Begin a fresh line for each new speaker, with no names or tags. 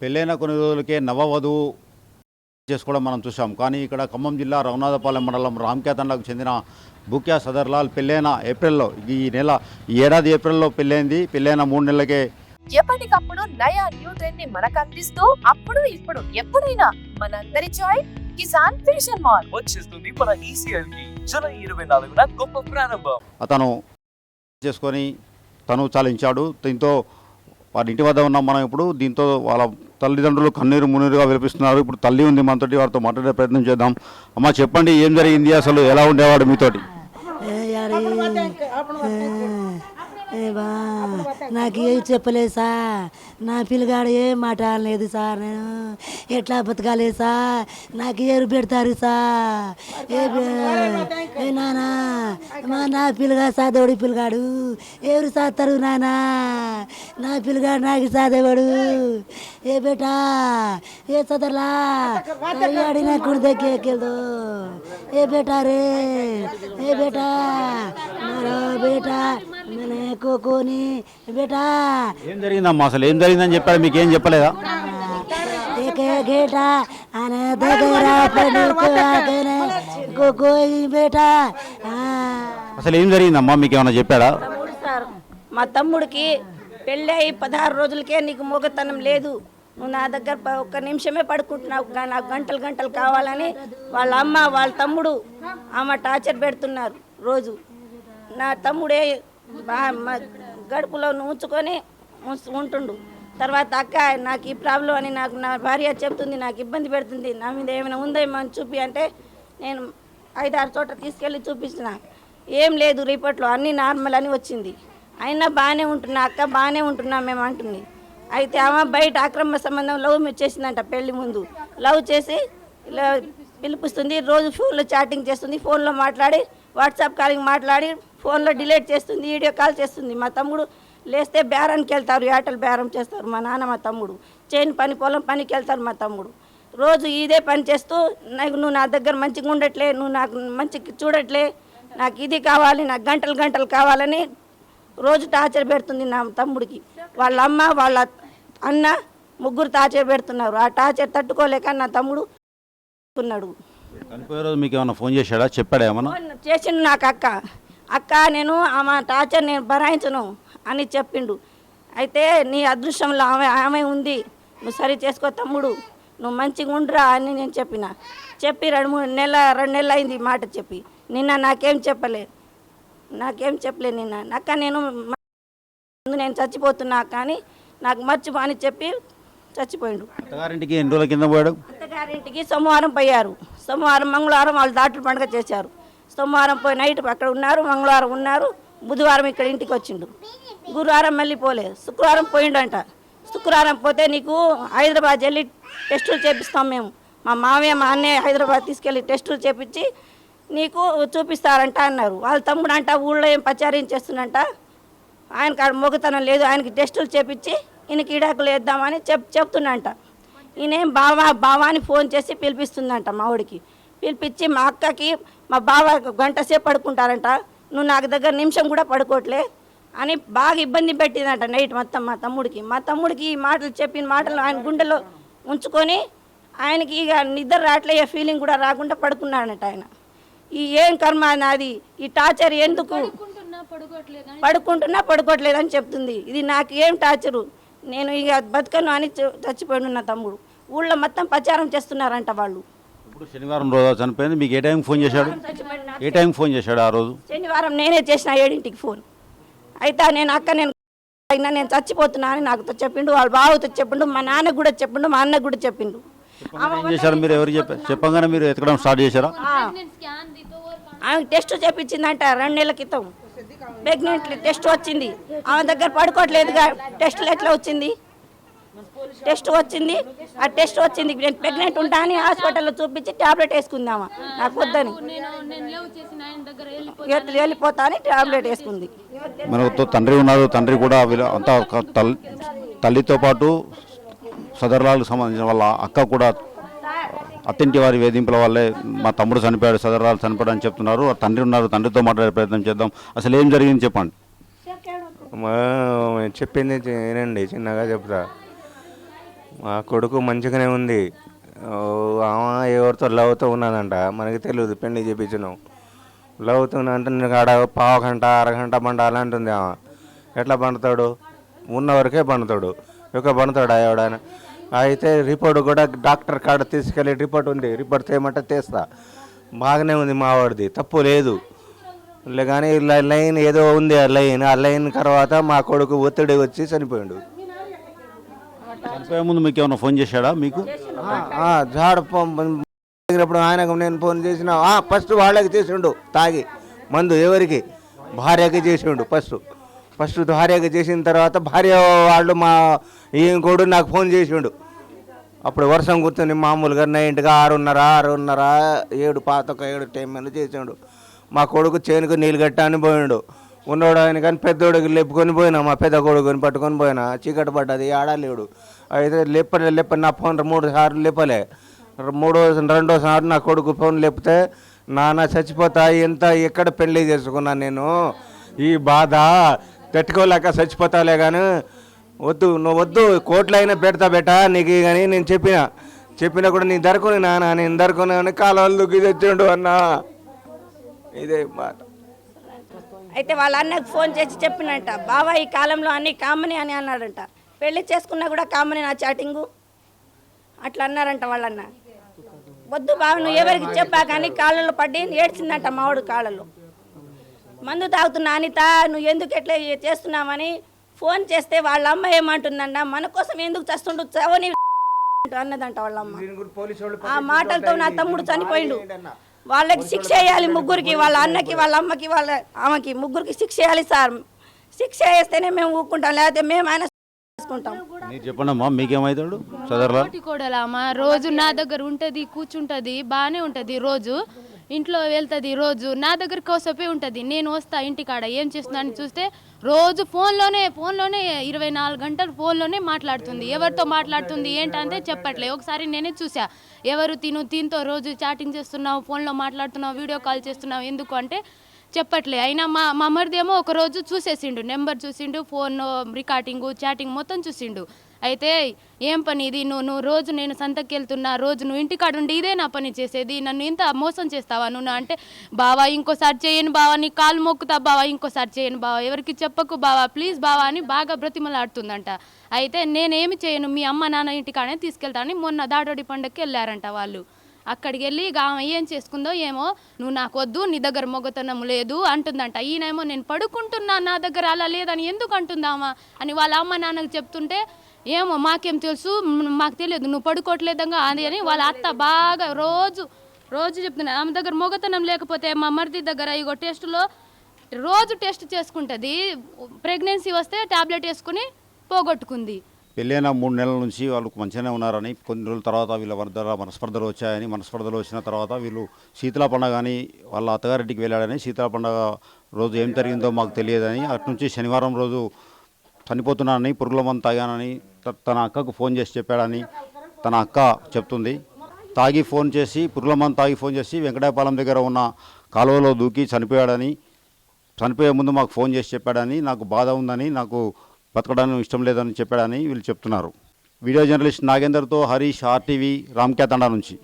పెళ్ళైన కొన్ని రోజులకే నవవధువు చేసుకోవడం మనం చూసాం. కానీ ఇక్కడ ఖమ్మం జిల్లా రఘునాథపాలెం మండలం రామ్కేతండకు చెందిన బూక్యా సదర్లాల్ పెళ్ళైన ఏప్రిల్లో ఈ ఏడాది ఏప్రిల్లో పెళ్ళైంది. పెళ్ళైన 3 నెలలకే
ఎప్పటికప్పుడు నయా న్యూ ట్రెండ్ ని మనకు అందిస్తూ అప్పుడు ఇప్పుడు ఎప్పుడైనా మనందరి చాయిస్ కిసాన్ ఫ్యాషన్ మాల్
వచ్చేస్తుంది మన ఈసీఎల్ కి జూలై 24న గొప్ప ప్రారంభం.
అతను చేసుకొని తను చాలించాడు. దీంతో వారి ఇంటి వద్ద ఉన్నాం మనం ఇప్పుడు. దీంతో వాళ్ళ తల్లిదండ్రులు కన్నీరు మున్నీరుగా విలిపిస్తున్నారు. ఇప్పుడు తల్లి ఉంది మనతోటి, వారితో మాట్లాడే ప్రయత్నం చేద్దాం. అమ్మ చెప్పండి, ఏం జరిగింది, అసలు ఎలా ఉండేవాడు మీతోటి?
నాకు ఏం చెప్పలేదు సార్. నా పిల్లగాడు ఏం మాట అనలేదు సార్. నేను ఎట్లా బతకాలేదు సార్. నాకు ఏరు పెడతారు సార్. ఏ నానా నా పిల్లగాడు సాదేవాడు. పిల్లగాడు ఎవరు సాస్తారు నానా? నా పిల్లగాడు నాకు సాదేవాడు. ఏ బేటా ఏ సదర్లా ఆడిన కుడి దగ్గరకెళ్దు. ఏ బేటా రే ఏ బేటా మరో బేటా కోకోని బేటా.
ఏం జరిగిందమ్మా, అసలు ఏం జరిగిందని చెప్పాడు, మీకు ఏం చెప్పలేదా?
గేటా అనే దగ్గర బేటా.
అసలు ఏం జరిగిందమ్మా, మీకు ఏమైనా చెప్పాడా?
సార్, మా తమ్ముడికి పెళ్ళి అయి 16 రోజులకే నీకు మొగతనం లేదు, నువ్వు నా దగ్గర ఒక్క నిమిషమే పడుకుంటున్నావు, నాకు గంటలు గంటలు కావాలని వాళ్ళ అమ్మ వాళ్ళ తమ్ముడు ఆమె టార్చర్ పెడుతున్నారు రోజు. నా తమ్ముడే గడుపులో ఉంచుకొని ఉంటుండు. తర్వాత అక్క నాకు ఈ ప్రాబ్లం అని నాకు నా భార్య చెప్తుంది, నాకు ఇబ్బంది పెడుతుంది, నా మీద ఏమైనా ఉందేమో అని చూపి అంటే నేను 5-6 చోట్ల తీసుకెళ్ళి చూపించిన. ఏం లేదు, రిపోర్ట్లో అన్నీ నార్మల్ అని వచ్చింది. అయినా బాగానే ఉంటున్నా అక్క, బాగానే ఉంటున్నా మేము అంటుంది. అయితే ఆమె బయట అక్రమ సంబంధం లవ్ చేసిందంట. పెళ్లి ముందు లవ్ చేసి ఇలా పిలిపిస్తుంది, రోజు ఫోన్లో చాటింగ్ చేస్తుంది, ఫోన్లో మాట్లాడి వాట్సాప్ కాలింగ్ మాట్లాడి ఫోన్లో డిలీట్ చేస్తుంది, వీడియో కాల్ చేస్తుంది. మా తమ్ముడు లేస్తే బేరానికి వెళ్తారు, ఏటలు బేరం చేస్తారు మా నాన్న మా తమ్ముడు. చేను పని పొలం పనికి వెళ్తారు మా తమ్ముడు. రోజు ఇదే పని చేస్తూ నువ్వు నా దగ్గర మంచిగా ఉండట్లే, నువ్వు నాకు మంచిగా చూడట్లే, నాకు ఇది కావాలి, నాకు గంటలు గంటలు కావాలని రోజు టార్చర్ పెడుతుంది నా తమ్ముడికి. వాళ్ళ అమ్మ వాళ్ళ అన్న ముగ్గురు టార్చర్ పెడుతున్నారు. ఆ టార్చర్ తట్టుకోలేక నా తమ్ముడు ఉన్నాడు.
చనిపోయే రోజు మీకు ఏమైనా ఫోన్ చేశాడా, చెప్పాడా ఏమన్నా?
చేసిండు నాకు అక్క నేను ఆమె టార్చర్ నేను భరాయించను అని చెప్పిండు. అయితే నీ అదృష్టంలో ఆమె ఉంది, నువ్వు సరి చేసుకో తమ్ముడు, నువ్వు మంచిగా ఉండరా అని నేను చెప్పి 2 నెలలు అయింది మాట చెప్పి. నిన్న నాకేం చెప్పలే నిన్న. అక్క నేను చచ్చిపోతున్నా కానీ నాకు మర్చిపో అని చెప్పి చచ్చిపోయిండు.
అత్తగారింటికి ఎన్ని రోజుల కింద పోయాడు?
అత్తగారింటికి సోమవారం పోయారు. సోమవారం మంగళవారం వాళ్ళు డాక్టర్ పండుగ చేశారు. సోమవారం పోయి నైట్ అక్కడ ఉన్నారు, మంగళవారం ఉన్నారు, బుధవారం ఇక్కడ ఇంటికి వచ్చిండు. గురువారం మళ్ళీ పోలేదు, శుక్రవారం పోయిండంట. శుక్రవారం పోతే నీకు హైదరాబాద్ వెళ్ళి టెస్టులు చేపిస్తాం మేము, మా మామయ్య మా అన్నయ్య హైదరాబాద్ తీసుకెళ్ళి టెస్టులు చేపించి నీకు చూపిస్తారంట అన్నారు. వాళ్ళ తమ్ముడు అంట ఊళ్ళో ఏం పచారం చేస్తుందంట, ఆయనకు ఆడ మొగతనం లేదు, ఆయనకి టెస్టులు చేపించి ఈయనకి ఇడాకులు వేద్దామని చెప్తుండంట. ఈయనేం బావా అని ఫోన్ చేసి పిలిపిస్తుందంట మా ఊడికి. పిలిపించి మా అక్కకి మా బావ గంట సేపు పడుకుంటారంట, నువ్వు నాకు దగ్గర నిమిషం కూడా పడుకోవట్లే అని బాగా ఇబ్బంది పెట్టిందంట నైట్ మొత్తం మా తమ్ముడికి ఈ మాటలు చెప్పిన మాటలు ఆయన గుండెలో ఉంచుకొని ఆయనకి ఇక నిద్ర రావట్లే, ఫీలింగ్ కూడా రాకుండా పడుకున్నాడట ఆయన. ఈ ఏం కర్మ నాది, ఈ టార్చర్ ఎందుకు, పడుకోవట్లేదు అని చెప్తుంది. ఇది నాకు ఏం టార్చరు, నేను ఇక బతకను అని చచ్చిపోయాడు నా తమ్ముడు. ఊళ్ళో మొత్తం ప్రచారం చేస్తున్నారంట వాళ్ళు.
ఇప్పుడు శనివారం రోజు చనిపోయింది. మీకు ఏ టైం ఫోన్ చేశాడు? ఏ టైం ఫోన్ చేశాడు ఆ రోజు?
శనివారం నేనే చేసిన 7ంటికి ఫోన్. అయితే నేను చచ్చిపోతున్నా అని నాకు చెప్పిండు, వాళ్ళ బావతో చెప్పిండు, మా నాన్నకు కూడా చెప్పిండు, మా అన్నకు కూడా చెప్పిండు.
ఏం చేశారు మీరు? ఎవరు చెప్పగానే మీరు ఎతకడం స్టార్ట్ చేశారా?
ఆమె టెస్ట్ చేపించిందంట 2 నెలల క్రితం. ప్రెగ్నెంట్ టెస్ట్ వచ్చింది, ఆమె దగ్గర పడుకోవట్లేదుగా. టెస్టులు ఎట్లా వచ్చింది? టెస్ట్ వచ్చింది, ఆ టెస్ట్ వచ్చింది. నేను ప్రెగ్నెంట్ ఉంటా అని హాస్పిటల్లో చూపించి ట్యాబ్లెట్ వేసుకుందామా, నాకు వద్దని వెళ్ళిపోతా అని ట్యాబ్లెట్ వేసుకుంది.
మనతో తండ్రి ఉన్నారు, తండ్రి కూడా అంతా తల్లితో పాటు సదర్లాలకు సంబంధించిన వాళ్ళ అక్క కూడా అత్తింటి వారి వేధింపుల వల్లే మా తమ్ముడు చనిపోయాడు, సదర్లాలు చనిపోయాడు అని చెప్తున్నారు. తండ్రి ఉన్నారు, తండ్రితో మాట్లాడే ప్రయత్నం చేద్దాం. అసలు ఏం జరిగింది చెప్పండి.
చెప్పింది ఏనండి, చిన్నగా చెప్తా. మా కొడుకు మంచిగానే ఉంది. ఆమె ఎవరితో లవ్తో ఉన్నానంట, మనకి తెలియదు, పెళ్లి చేయించినాం. లవ్తో అంటే నేను ఆడ పావు గంట అరగంట పండాలి అంటుంది ఆమె. ఎట్లా పండుతాడు? ఉన్న వరకే పండుతాడు, ఎక్కువ పండుతాడు ఎవడైనా. అయితే రిపోర్ట్ కూడా డాక్టర్ కాడ తీసుకెళ్ళి రిపోర్ట్ ఉంది, రిపోర్ట్ చేయమంటే తీస్తా. బాగానే ఉంది మా వాడిది, తప్పు లేదు. కానీ లైన్ ఏదో ఉంది, ఆ లైన్ తర్వాత మా కొడుకు ఒత్తిడి వచ్చి చనిపోయాడు.
చనిపోయే ముందు మీకు ఏమైనా ఫోన్ చేశాడా? మీకు
జాడ దిగినప్పుడు ఆయనకు నేను ఫోన్ చేసిన, ఫస్ట్ వాళ్ళకి చేసిండు తాగి మందు. ఎవరికి? భార్యకి చేసిండు ఫస్ట్ భార్యకి చేసిన తర్వాత భార్య వాళ్ళు మా ఇంకోడు నాకు ఫోన్ చేసిండు. అప్పుడు వర్షం కూర్చొని మామూలుగా నైట్గా 6:30 7 పాతొక 7 టైంలో చేసిండు. మా కొడుకు చేనుకు నీళ్ళు గట్ట అని పోయిండు. ఉన్నోడు ఆయన కానీ పెద్దోడికి లేపుకొని పోయినా, మా పెద్ద కొడుకుని పట్టుకొని పోయినా. చీకటి పడ్డది, ఆడలేడు. అయితే లేప నా ఫోన్ 3 సార్లు లేపలే. రెండోసారి నా కొడుకు ఫోన్ లేపితే, నాన్న చచ్చిపోతా, ఎక్కడ పెళ్లి చేసుకున్నాను నేను, ఈ బాధ తట్టుకోలేక చచ్చిపోతాలే కానీ నువ్వు వద్దు, కోట్లైనా పెడతా బెటా నీకు కానీ నేను చెప్పినా కూడా నీ దొరకని నాన్న, నేను దొరకని కాలువలు దుక్కి తెచ్చిండు అన్న. ఇదే మాట.
అయితే వాళ్ళ అన్నకు ఫోన్ చేసి చెప్పినట్ట, బావా ఈ కాలంలో అన్ని కామని అని అన్నాడంట. పెళ్లి చేసుకున్నా కూడా కామని నా చాటింగు అట్లా అన్నారంట వాళ్ళన్న. వద్దు బావ నువ్వు ఎవరికి చెప్పా కానీ కాళ్ళలో పడి ఏడ్చిందంట మావాడు కాళ్ళలో. మందు తాగుతున్నా అనిత, నువ్వు ఎందుకు ఎట్లా చేస్తున్నావని ఫోన్ చేస్తే వాళ్ళ అమ్మ ఏమంటుందంట, మన కోసం ఎందుకు చేస్తుండు చవని అన్నదంట వాళ్ళ అమ్మ. ఆ మాటలతో నా తమ్ముడు చనిపోయిండు. వాళ్ళకి శిక్ష వేయాలి ముగ్గురికి, వాళ్ళ అన్నకి, వాళ్ళ అమ్మకి, వాళ్ళ ఆమెకి, ముగ్గురికి శిక్ష వేయాలి సార్. శిక్ష వేస్తేనే మేము ఊరుకుంటాం, లేకపోతే మేము ఆయన చేసుకుంటాం.
మీరు చెప్పండి అమ్మా, మీకేమవుతాడు? సదర్లా
కోడలమ్మ రోజు నా దగ్గర ఉంటుంది, కూర్చుంటుంది, బాగానే ఉంటుంది. రోజు ఇంట్లో వెళ్తుంది, రోజు నా దగ్గర కోసపే ఉంటుంది. నేను వస్తా ఇంటికాడ ఏం చేస్తున్నాను చూస్తే రోజు ఫోన్లోనే 24 గంటలు ఫోన్లోనే మాట్లాడుతుంది. ఎవరితో మాట్లాడుతుంది ఏంటంటే చెప్పట్లే. ఒకసారి నేనే చూసా, ఎవరు తినతో రోజు చాటింగ్ చేస్తున్నావు, ఫోన్లో మాట్లాడుతున్నావు, వీడియో కాల్ చేస్తున్నావు ఎందుకు అంటే చెప్పట్లే. అయినా మా మరిదేమో ఒకరోజు చూసేసిండు, నెంబర్ చూసిండు, ఫోన్ రికార్డింగు చాటింగ్ మొత్తం చూసిండు. అయితే ఏం పని ఇది, నువ్వు రోజు నేను సంతకి వెళ్తున్నా, రోజు నువ్వు ఇంటికాడ ఉండి ఇదే నా పని చేసేది, నన్ను ఇంత మోసం చేస్తావా నువ్వు అంటే, బావా ఇంకోసారి చేయను బావా, నీ కాలు మొక్కుతా బావా, ఇంకోసారి చేయను బావా, ఎవరికి చెప్పకు బావా, ప్లీజ్ బావా అని బాగా బ్రతిమలాడుతుందంట. అయితే నేనేమి చేయను, మీ అమ్మ నాన్న ఇంటికాడనే తీసుకెళ్తానని మొన్న దాడోడి పండుగకి వెళ్ళారంట వాళ్ళు. అక్కడికి వెళ్ళి ఆమె ఏం చేసుకుందో ఏమో, నువ్వు నాకు వద్దు, నీ దగ్గర మొగతనం లేదు అంటుందంట. ఈయనేమో నేను పడుకుంటున్నా, నా దగ్గర అలా లేదని ఎందుకు అంటుందామా అని వాళ్ళ అమ్మ నాన్నకు చెప్తుంటే, ఏమో మాకేం తెలుసు, మాకు తెలియదు, నువ్వు పడుకోవట్లేదంగా అది అని వాళ్ళ అత్త బాగా రోజు చెప్తున్నా. ఆమె దగ్గర మొగతనం లేకపోతే మా మరిది దగ్గర ఇగో టెస్టులో రోజు టెస్ట్ చేసుకుంటుంది. ప్రెగ్నెన్సీ వస్తే టాబ్లెట్ వేసుకుని పోగొట్టుకుంది.
పెళ్ళైన 3 నెలల నుంచి వాళ్ళు మంచిగానే ఉన్నారని, కొన్ని రోజుల తర్వాత వీళ్ళ మనస్పర్ధలు వచ్చాయని, మనస్పర్ధలు వచ్చిన తర్వాత వీళ్ళు శీతల పండుగ అని వాళ్ళ అత్తగారింటికి వెళ్ళాడని, శీతల పండుగ రోజు ఏం జరిగిందో మాకు తెలియదని, అటు నుంచి శనివారం రోజు చనిపోతున్నానని, పురుగుల మందు తాగానని తన అక్కకు ఫోన్ చేసి చెప్పాడని తన అక్క చెప్తుంది. పురుగుల మందు తాగి ఫోన్ చేసి వెంకటాయపాలెం దగ్గర ఉన్న కాలువలో దూకి చనిపోయాడని, చనిపోయే ముందు మాకు ఫోన్ చేసి చెప్పాడని, నాకు బాధ ఉందని, నాకు బతకడానికి ఇష్టం లేదని చెప్పాడని వీళ్ళు చెప్తున్నారు. వీడియో జర్నలిస్ట్ నాగేందర్తో హరీష్, RTV, రామ్క్యా తండా నుంచి.